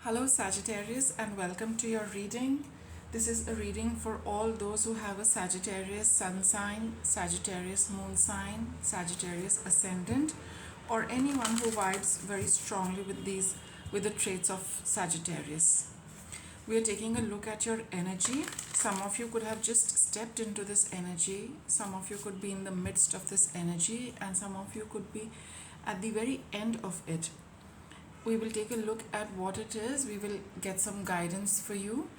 Hello Sagittarius and welcome to your reading. This is a reading for all those who have a Sagittarius sun sign, Sagittarius moon sign, Sagittarius ascendant, or anyone who vibes very strongly with the traits of Sagittarius. We are taking a look at your energy. Some of you could have just stepped into this energy, some of you could be in the midst of this energy, and some of you could be at the very end of it. We will take a look at what it is. We will get some guidance for you.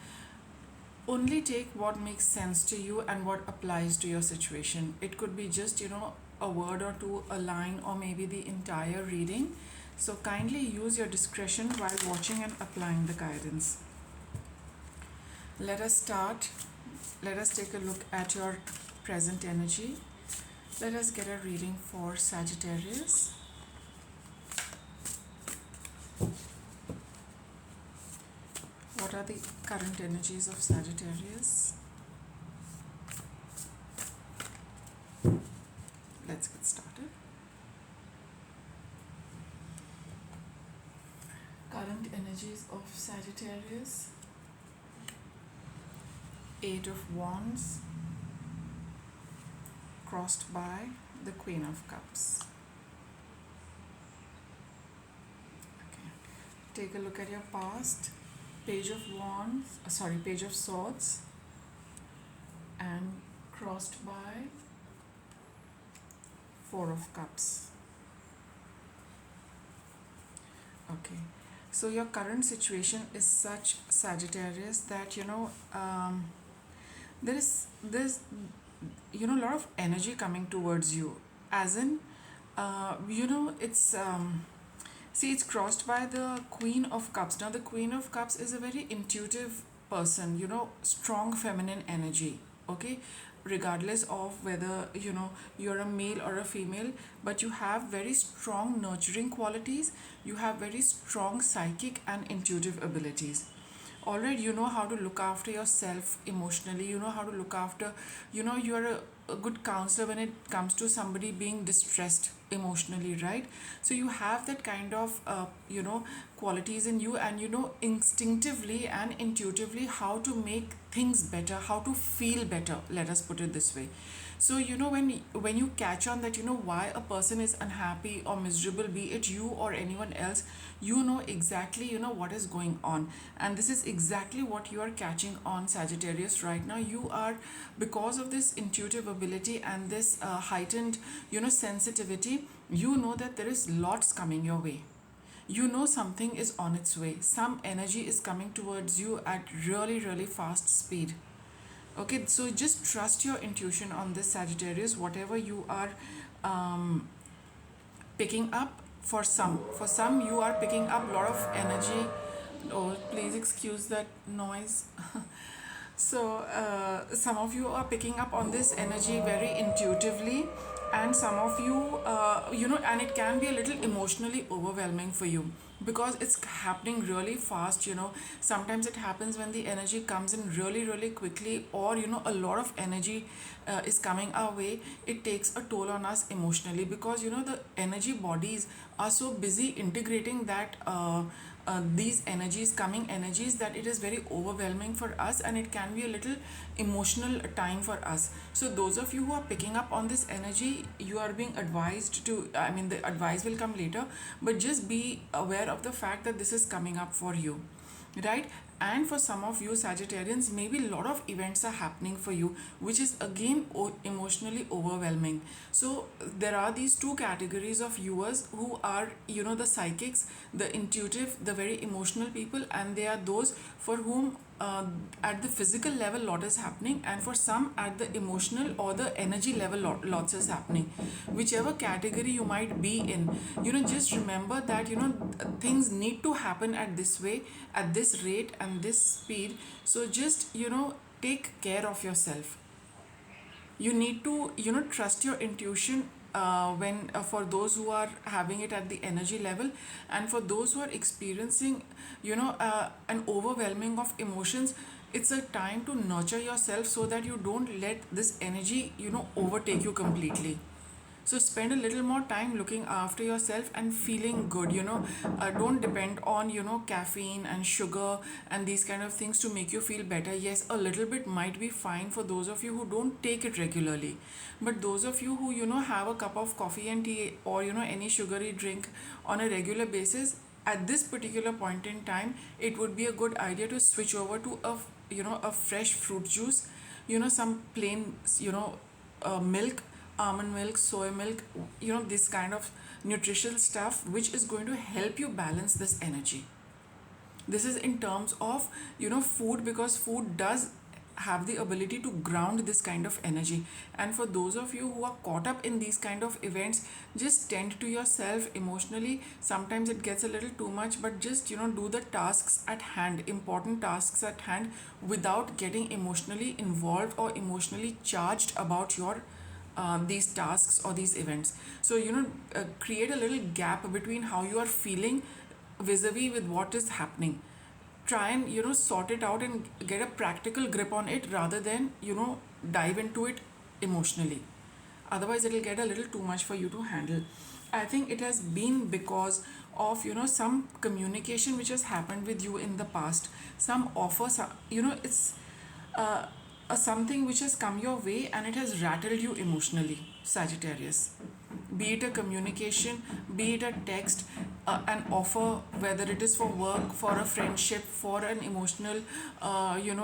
Only take what makes sense to you and what applies to your situation. It could be just, a word or two, a line, or maybe the entire reading. So kindly use your discretion while watching and applying the guidance. Let us start. Let us take a look at your present energy. Let us get a reading for Sagittarius. What are the current energies of Sagittarius? Let's get started. Current energies of Sagittarius. Eight of Wands, crossed by the Queen of Cups. Okay. Take a look at your past. Page of Wands, Page of Swords, and crossed by Four of Cups. Okay, so your current situation is such, Sagittarius, that there's a lot of energy coming towards you, as in it's see, it's crossed by the Queen of Cups. Now, the Queen of Cups is a very intuitive person, strong feminine energy, okay? Regardless of whether, you're a male or a female, but you have very strong nurturing qualities, you have very strong psychic and intuitive abilities. Alright, you know how to look after yourself emotionally, you know how to look after, you're a good counselor when it comes to somebody being distressed emotionally, right? So you have that kind of qualities in you, and you know instinctively and intuitively how to make things better, how to feel better, let us put it this way. So when you catch on that why a person is unhappy or miserable, be it you or anyone else, you know exactly what is going on, and this is exactly what you are catching on, Sagittarius. Right now you are, because of this intuitive ability and this heightened sensitivity, you know that there is lots coming your way. You know something is on its way, some energy is coming towards you at really really fast speed. Okay, so just trust your intuition on this, Sagittarius. Whatever you are picking up, for some you are picking up a lot of energy. Oh, please excuse that noise. So some of you are picking up on this energy very intuitively, and some of you and it can be a little emotionally overwhelming for you because it's happening really fast. Sometimes it happens when the energy comes in really really quickly, or a lot of energy is coming our way. It takes a toll on us emotionally because the energy bodies are so busy integrating that these energies, coming energies, that it is very overwhelming for us, and it can be a little emotional time for us. So those of you who are picking up on this energy, you are being advised to, the advice will come later, but just be aware of the fact that this is coming up for you, right? And for some of you Sagittarians, maybe a lot of events are happening for you, which is again emotionally overwhelming. So there are these two categories of viewers who are the psychics, the intuitive, the very emotional people, and they are those for whom at the physical level lot is happening, and for some at the emotional or the energy level lots is happening. Whichever category you might be in, just remember that things need to happen at this way, at this rate and this speed. So just take care of yourself. You need to trust your intuition when for those who are having it at the energy level, and for those who are experiencing an overwhelming of emotions, it's a time to nurture yourself so that you don't let this energy overtake you completely. So spend a little more time looking after yourself and feeling good. Don't depend on caffeine and sugar and these kind of things to make you feel better. Yes, a little bit might be fine for those of you who don't take it regularly, but those of you who have a cup of coffee and tea, or any sugary drink on a regular basis, at this particular point in time, it would be a good idea to switch over to a fresh fruit juice, some plain milk, almond milk, soy milk, this kind of nutritional stuff which is going to help you balance this energy. This is in terms of food, because food does have the ability to ground this kind of energy. And for those of you who are caught up in these kind of events, just tend to yourself emotionally. Sometimes it gets a little too much, but just do the tasks at hand, important tasks at hand, without getting emotionally involved or emotionally charged about your these tasks or these events. So create a little gap between how you are feeling vis-a-vis with what is happening. Try and sort it out and get a practical grip on it, rather than dive into it emotionally. Otherwise it'll get a little too much for you to handle. I think it has been because of some communication which has happened with you in the past, some offer, it's something which has come your way and it has rattled you emotionally, Sagittarius. Be it a communication, be it a text, an offer, whether it is for work, for a friendship, for an emotional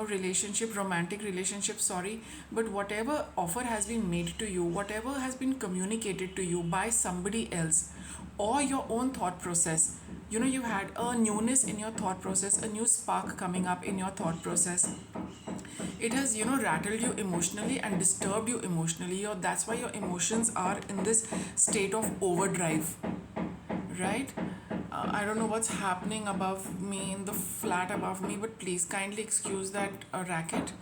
relationship, romantic relationship, sorry. But whatever offer has been made to you, whatever has been communicated to you by somebody else, or your own thought process, you had a newness in your thought process, a new spark coming up in your thought process. It has rattled you emotionally and disturbed you emotionally, or that's why your emotions are in this state of overdrive, right? I don't know what's happening above me, in the flat above me, but please kindly excuse that racket.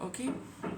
Okay.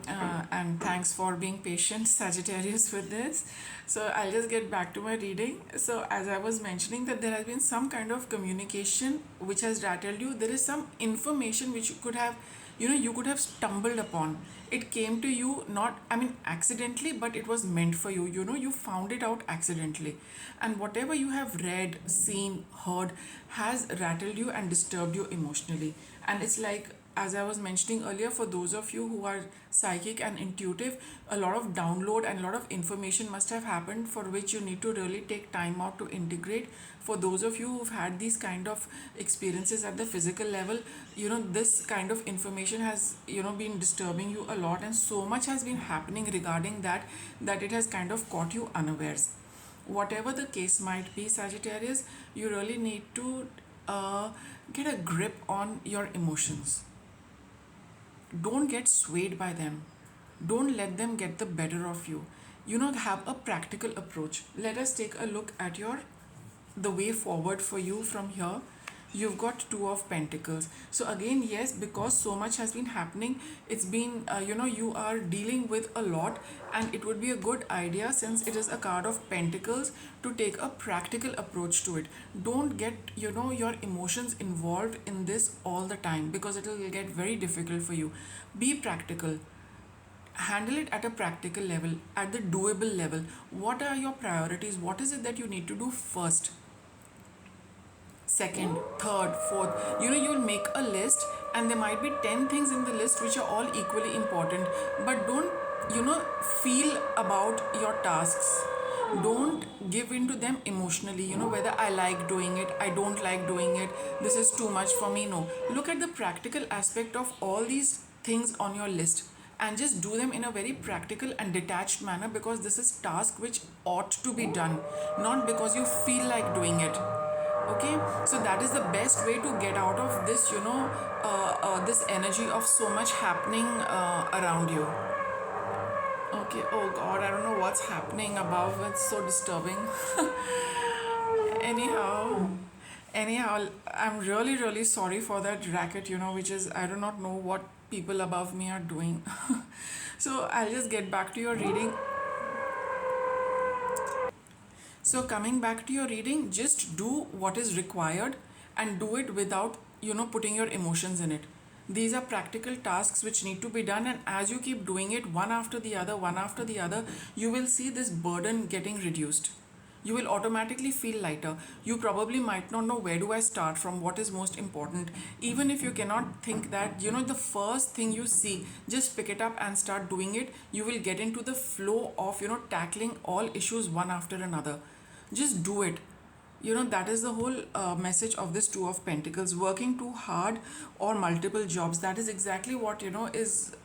And thanks for being patient, Sagittarius, with this. So I'll just get back to my reading. So as I was mentioning, that there has been some kind of communication which has rattled you. There is some information which you could have stumbled upon. It came to you, not, I mean, accidentally, but it was meant for you. You found it out accidentally. And whatever you have read, seen, heard has rattled you and disturbed you emotionally. And it's like, as I was mentioning earlier, for those of you who are psychic and intuitive, a lot of download and a lot of information must have happened, for which you need to really take time out to integrate. For those of you who've had these kind of experiences at the physical level, this kind of information has been disturbing you a lot, and so much has been happening regarding that it has kind of caught you unawares. Whatever the case might be, Sagittarius, you really need to get a grip on your emotions. Don't get swayed by them. Don't let them get the better of you. Have a practical approach. Let us take a look at the way forward for you from here. You've got Two of Pentacles. So again, yes, because so much has been happening, it's been you are dealing with a lot, and it would be a good idea, since it is a card of Pentacles, to take a practical approach to it. Don't get your emotions involved in this all the time, because it will get very difficult for you. Be practical. Handle it at a practical level, at the doable level. What are your priorities? What is it that you need to do first, second, third, fourth? You'll make a list, and there might be 10 things in the list which are all equally important. But don't feel about your tasks. Don't give in to them emotionally, whether I like doing it, I don't like doing it, this is too much for me. No, look at the practical aspect of all these things on your list, and just do them in a very practical and detached manner, because this is task which ought to be done, not because you feel like doing it. Okay, so that is the best way to get out of this this energy of so much happening around you. Okay, oh god, I don't know what's happening above, it's so disturbing. anyhow I'm really really sorry for that racket, which is, I do not know what people above me are doing. So I'll just get back to your reading. So coming back to your reading, just do what is required, and do it without putting your emotions in it. These are practical tasks which need to be done, and as you keep doing it one after the other, one after the other, you will see this burden getting reduced. You will automatically feel lighter. You probably might not know where do I start from, what is most important. Even if you cannot think that, the first thing you see, just pick it up and start doing it. You will get into the flow of, tackling all issues one after another. Just do it. That is the whole message of this Two of Pentacles. Working too hard or multiple jobs, that is exactly what is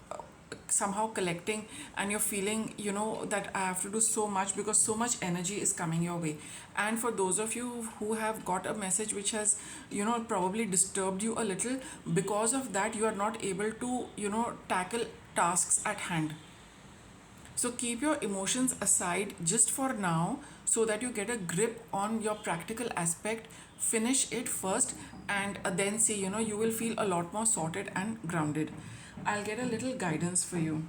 somehow collecting, and you're feeling that I have to do so much because so much energy is coming your way. And for those of you who have got a message which has probably disturbed you a little, because of that you are not able to tackle tasks at hand. So keep your emotions aside just for now, so that you get a grip on your practical aspect. Finish it first, and then see, you will feel a lot more sorted and grounded. I'll get a little guidance for you.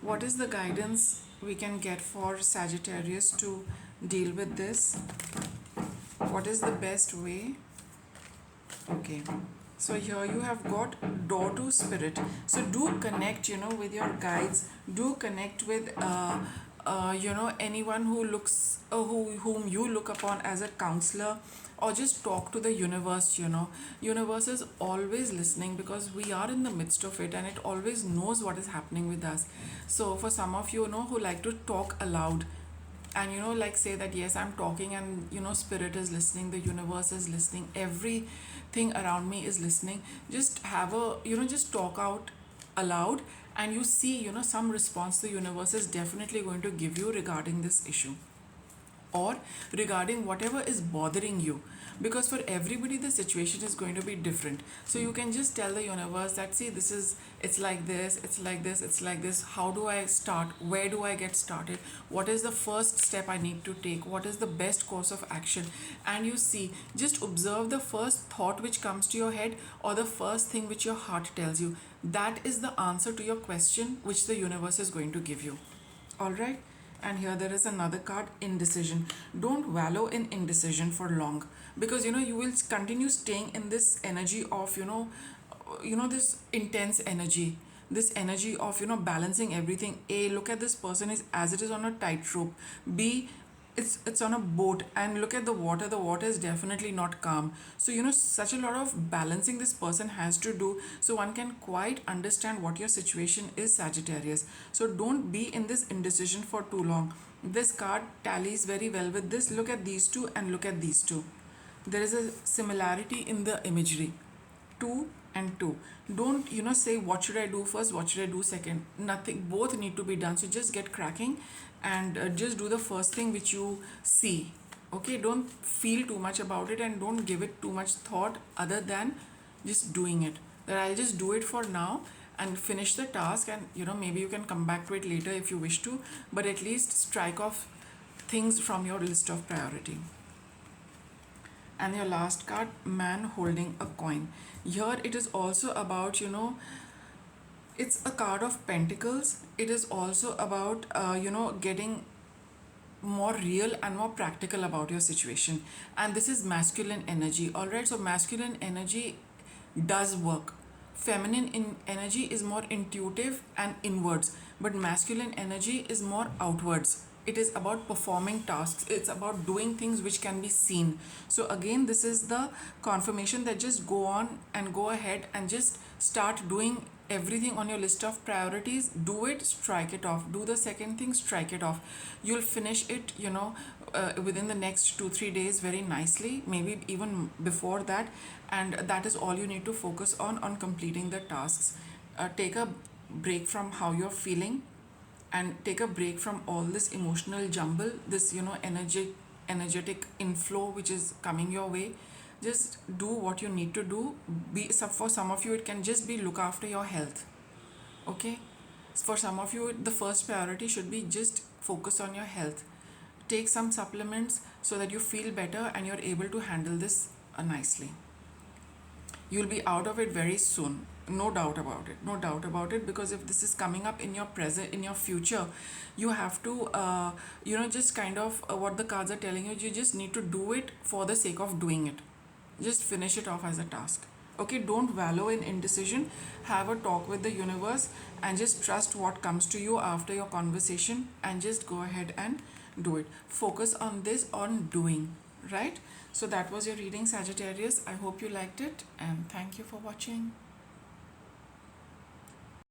What is the guidance we can get for Sagittarius to deal with this? What is the best way? Okay. So here you have got door to spirit. So do connect, with your guides. Do connect with, anyone who looks, whom you look upon as a counselor, or just talk to the universe. Universe is always listening, because we are in the midst of it, and it always knows what is happening with us. So for some of you, who like to talk aloud, and like say that yes, I'm talking, and spirit is listening, the universe is listening, everything around me is listening, just have a just talk out aloud, and you see some response the universe is definitely going to give you regarding this issue, or regarding whatever is bothering you, because for everybody the situation is going to be different. So you can just tell the universe that, see, it's like this, it's like this, it's like this. How do I start? Where do I get started? What is the first step I need to take? What is the best course of action? And you see, just observe the first thought which comes to your head, or the first thing which your heart tells you. That is the answer to your question which the universe is going to give you. All right. And here there is another card, indecision. Don't wallow in indecision for long, because you will continue staying in this energy of this intense energy, this energy of balancing everything. A, look at this person is as it is on a tightrope. B, it's on a boat, and look at the water is definitely not calm. So such a lot of balancing this person has to do. So one can quite understand what your situation is, Sagittarius. So don't be in this indecision for too long. This card tallies very well with this. Look at these two and look at these two. There is a similarity in the imagery. 2 and 2. Don't say what should I do first, what should I do second. Nothing, both need to be done. So just get cracking, and just do the first thing which you see. Okay, don't feel too much about it, and don't give it too much thought other than just doing it. That I'll just do it for now and finish the task, and maybe you can come back to it later if you wish to, but at least strike off things from your list of priority. And your last card, man holding a coin. Here it is also about it's a card of pentacles. It is also about getting more real and more practical about your situation, and this is masculine energy. All right, so masculine energy does work. Feminine energy is more intuitive and inwards, but masculine energy is more outwards. It is about performing tasks, it's about doing things which can be seen. So again, this is the confirmation that just go on and go ahead and just start doing everything on your list of priorities. Do it, strike it off. Do the second thing, strike it off. You'll finish it within the next 2-3 days very nicely, maybe even before that, and that is all you need to focus on completing the tasks. Take a break from how you're feeling, and take a break from all this emotional jumble, this energetic inflow which is coming your way. Just do what you need to do. For some of you it can just be look after your health. Okay, for some of you the first priority should be just focus on your health. Take some supplements so that you feel better and you're able to handle this nicely. You'll be out of it very soon, no doubt about it, no doubt about it, because if this is coming up in your present, in your future, you have to just kind of what the cards are telling you, you just need to do it for the sake of doing it. Just finish it off as a task. Okay, don't wallow in indecision. Have a talk with the universe and just trust what comes to you after your conversation, and just go ahead and do it. Focus on this, on doing, right? So that was your reading, Sagittarius. I hope you liked it, and thank you for watching.